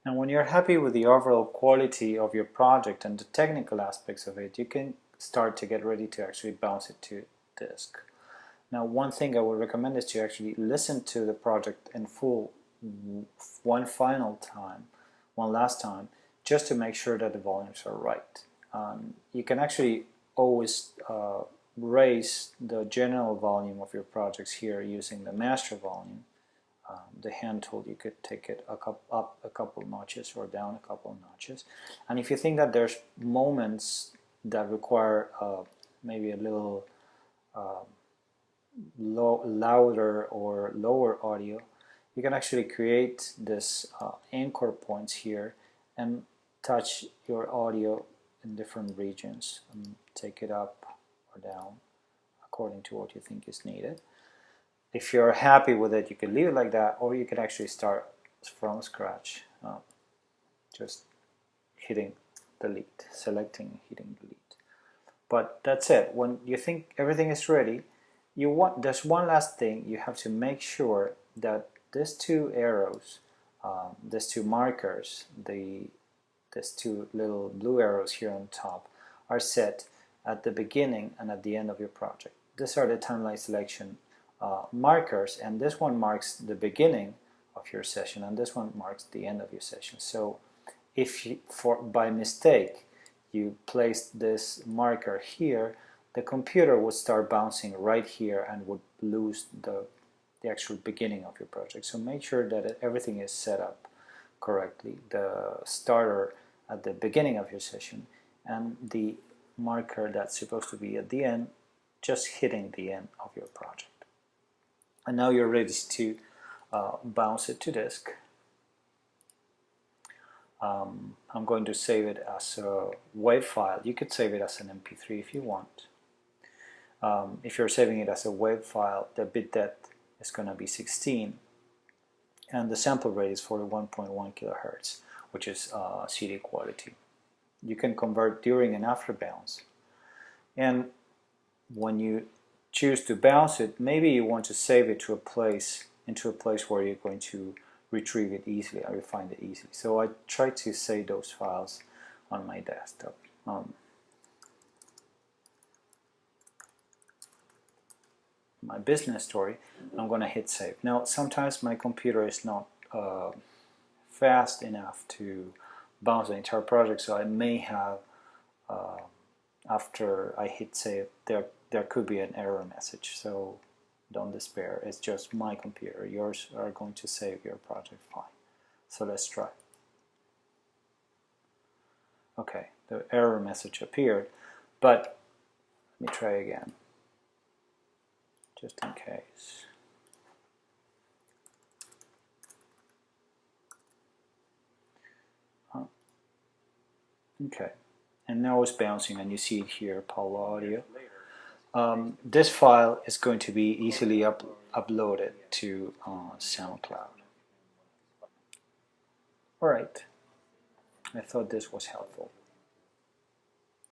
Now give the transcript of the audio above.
And when you're happy with the overall quality of your project and the technical aspects of it, you can start to get ready to actually bounce it to disk. Now, one thing I would recommend is to actually listen to the project in full one last time, just to make sure that the volumes are right. You can actually always raise the general volume of your projects here using the master volume. The hand tool, you could take it up a couple notches or down a couple notches. And if you think that there's moments that require maybe a little louder or lower audio, you can actually create this anchor points here and touch your audio in different regions and take it up or down according to what you think is needed. If you're happy with it, you can leave it like that, or you can actually start from scratch, just hitting delete, selecting, hitting delete. But that's it. When you think everything is ready, there's one last thing. You have to make sure that these two arrows, these two markers, these two little blue arrows here on top, are set at the beginning and at the end of your project. These are the timeline selection markers, and this one marks the beginning of your session and this one marks the end of your session. So if by mistake you placed this marker here, the computer would start bouncing right here and would lose the actual beginning of your project. So make sure that everything is set up correctly. The starter at the beginning of your session and the marker that's supposed to be at the end, just hitting the end of your project. And now you're ready to bounce it to disk. I'm going to save it as a WAV file. You could save it as an MP3 if you want. If you're saving it as a WAV file, the bit depth is going to be 16 and the sample rate is 41.1 kilohertz, which is CD quality. You can convert during and after bounce. And when you choose to bounce it, maybe you want to save it to into a place where you're going to retrieve it easily or find it easily. So I try to save those files on my desktop. My business story, I'm going to hit save. Now sometimes my computer is not fast enough to bounce the entire project, so I may have after I hit save there could be an error message, so don't despair. It's just my computer. Yours are going to save your project fine. So let's try. Okay, the error message appeared, but let me try again, just in case. Okay, and now it's bouncing, and you see it here, Paula Audio. This file is going to be easily uploaded to SoundCloud. Alright, I thought this was helpful.